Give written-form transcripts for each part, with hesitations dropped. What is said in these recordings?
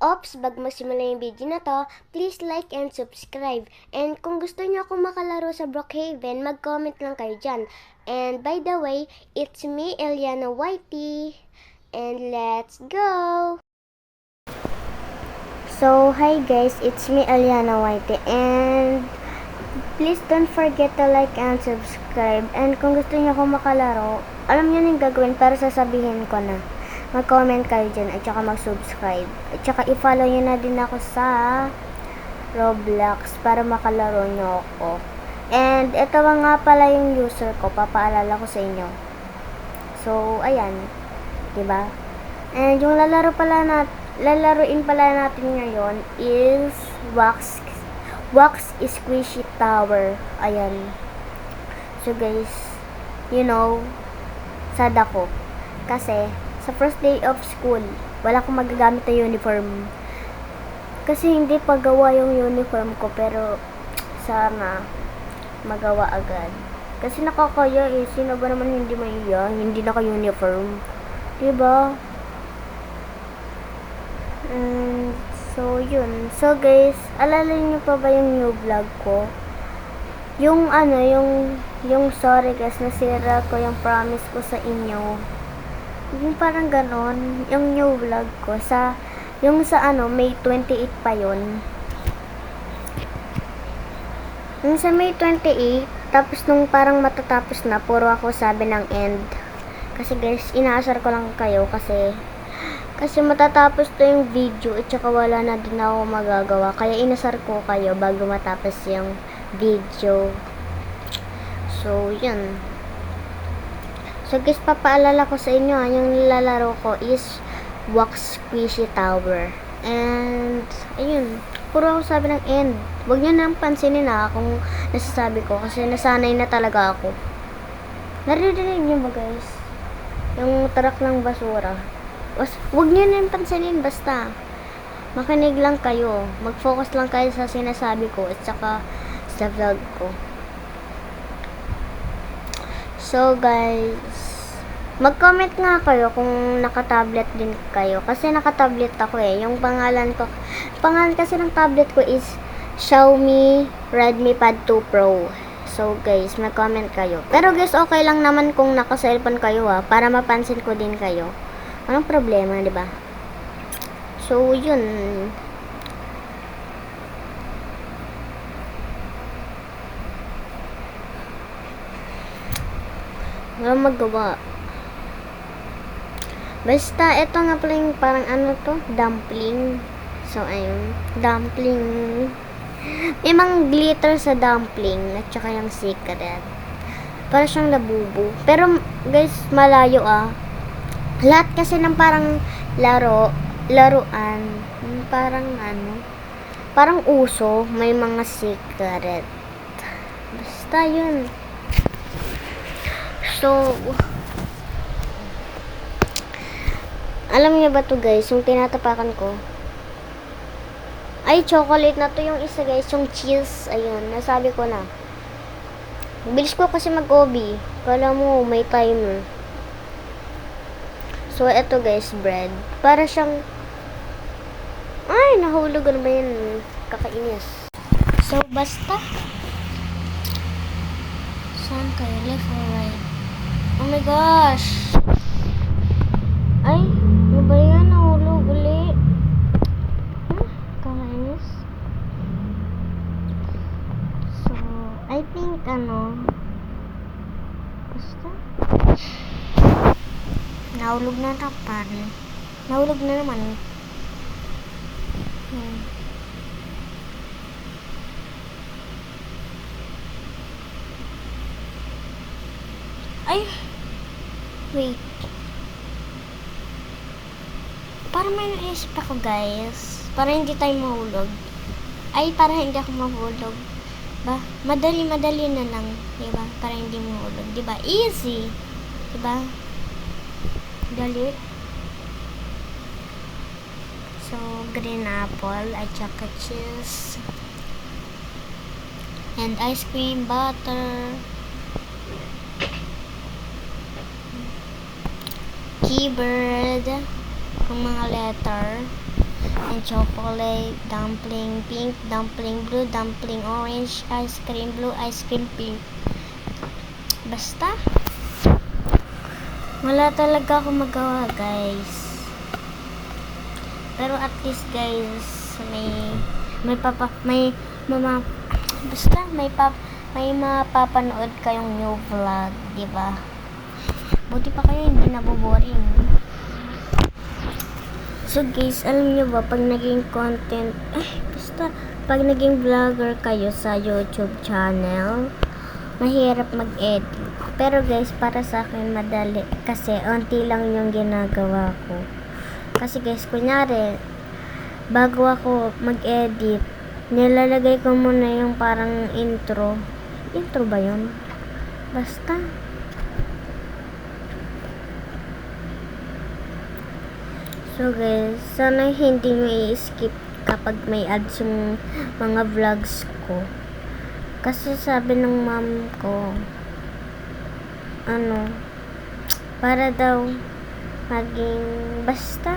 Ops, bago magsimula yung video na to, please like and subscribe. And kung gusto niyo akong makalaro sa Brookhaven, mag-comment lang kayo dyan. And by the way, it's me, Eliana Whitey. And let's go! So, hi guys, it's me, Eliana Whitey. And please don't forget to like and subscribe. And kung gusto niyo akong makalaro, alam niyo na yung gagawin, pero sasabihin ko na. Mag-comment kayo dyan at saka mag-subscribe. At saka i-follow nyo na din ako sa Roblox para makalaro nyo ako. And ito nga pala yung user ko. Papaalala ko sa inyo. So, ayan. Diba? And yung lalaruin pala natin ngayon is Wax Squishy Tower. Ayan. So, guys, you know, sad ako. Kasi, sa first day of school, wala akong magagamit na uniform. Kasi hindi pa gawa yung uniform ko, pero sana magawa agad. Kasi nakakaya eh. Sino ba naman hindi maiya? Hindi naka-uniform. Diba? And, so, yun. So, guys, alala niyo pa ba yung new vlog ko? Yung yung sorry guys, nasira ko yung promise ko sa inyo. Yung parang ganon, yung new vlog ko, yung sa May 28 pa yun. Yung sa May 28, tapos nung parang matatapos na, puro ako sabi ng end. Kasi guys, inaasar ko lang kayo kasi matatapos to yung video at saka wala na din ako magagawa. Kaya inasar ko kayo bago matapos yung video. So, yun. So guys, papaalala ko sa inyo, yung nilalaro ko is Wax Squishy Tower. And, ayun, puro ako sabi ng end. Huwag nyo nang pansinin kung nasasabi ko kasi nasanay na talaga ako. Naririnig nyo ba guys? Yung tarak ng basura. Huwag nyo nang pansinin, basta makinig lang kayo. Mag-focus lang kayo sa sinasabi ko at saka sa vlog ko. So guys, mag-comment nga kayo kung naka-tablet din kayo. Kasi naka-tablet ako eh. Yung pangalan kasi ng tablet ko is Xiaomi Redmi Pad 2 Pro. So guys, mag-comment kayo. Pero guys, okay lang naman kung naka-cellphone kayo para mapansin ko din kayo. Anong problema, di ba? So, yun. Walang magawa. Basta, ito nga pala yung parang dumpling. So, ayun. Dumpling. May mga glitter sa dumpling. At saka yung secret. Para siyang labubo. Pero, guys, malayo Lahat kasi ng parang laruan. Parang uso. May mga secret. Basta, yun. So, alam niyo ba to guys, yung tinatapakan ko? Ay, chocolate na to yung isa guys, yung cheese. Ayun, nasabi ko na. Bilis ko kasi mag-obi. Kala mo, may timer. So, eto guys, bread. Para siyang, ay, nahulog. Ano ba yan? Kakainis. So, basta. Saan kayo? Left or right? Oh my gosh! Ay, ano ba yan? Nahulog uli. Kakainis. So, I think, basta. Nahulog na naman. Nahulog na naman. Ay! Wait. Para may naisip ako guys. Para hindi tayo mahulog. Ay, para hindi ako mahulog. Ba? Madali na lang. Diba? Para hindi mahulog. Diba? Easy. Diba? Dali. So, green apple at saka cheese. And ice cream, butter. Keyboard, ang mga letter, and chocolate, dumpling, pink, dumpling, blue, dumpling, orange, ice cream, blue, ice cream, pink. Basta, wala talaga ako magawa, guys. Pero at least, guys, may mapapanood kayong new vlog, di ba? Buti pa kayo hindi naboboring. So guys, alam nyo ba, pag naging pag naging vlogger kayo sa YouTube channel, mahirap mag-edit. Pero guys, para sa akin madali kasi onti lang yung ginagawa ko. Kasi guys, kunyari, bago ako mag-edit, nilalagay ko muna yung parang intro. Intro ba yun? Basta. So guys, sana hindi nyo i-skip kapag may ads yung mga vlogs ko. Kasi sabi ng mom ko, para daw maging basta.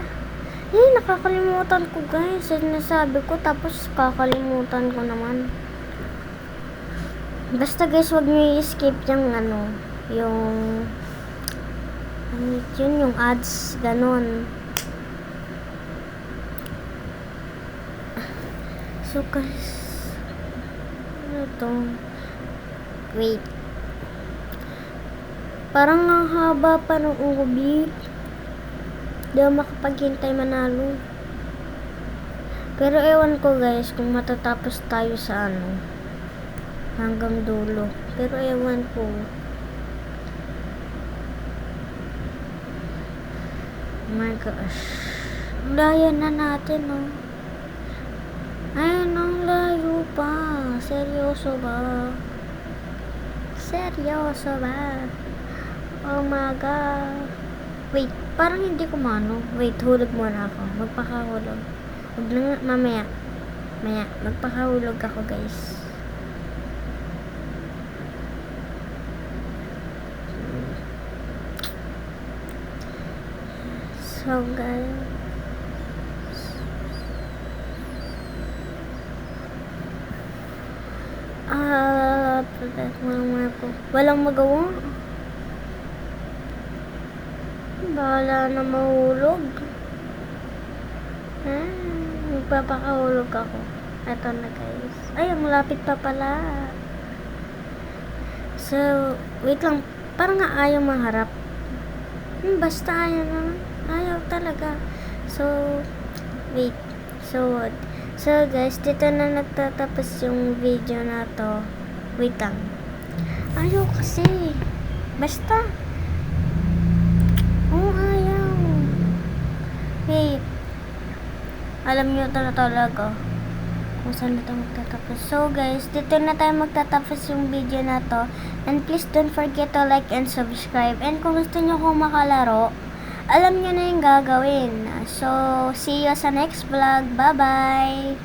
Nakakalimutan ko guys. Sinasabi ko tapos kakalimutan ko naman. Basta guys, wag nyo i-skip yung yung ads, ganon. So guys, wait. Parang ang haba pa ng ubi. Di ako makapaghintay manalo. Pero ewan ko guys kung matatapos tayo sa hanggang dulo. Pero ewan ko. Oh my gosh. Layo na natin, Ayun, ang layo pa. Seryoso ba? Seryoso ba? Oh my God. Wait, parang hindi ko Wait, hulog muna ako. Magpakahulog. Huwag na mamaya. Magpakahulog ako, guys. So, guys. Walang magawa. Bahala na mahulog. Magpapakahulog ako. Eto na guys. Ay, ang lapit pa pala. So, wait lang. Parang nga ayaw maharap. Basta ayaw naman. Ayaw talaga. So, wait. So guys, dito na nagtatapos yung video na to. Wait lang. Ayaw kasi. Basta. Ayaw. Wait. Alam nyo talaga kung saan na ito magtatapos. So guys, dito na tayo magtatapos yung video na to. And please don't forget to like and subscribe. And kung gusto nyo kong makalaro, alam nyo na yung gagawin. So, see you sa next vlog. Bye-bye!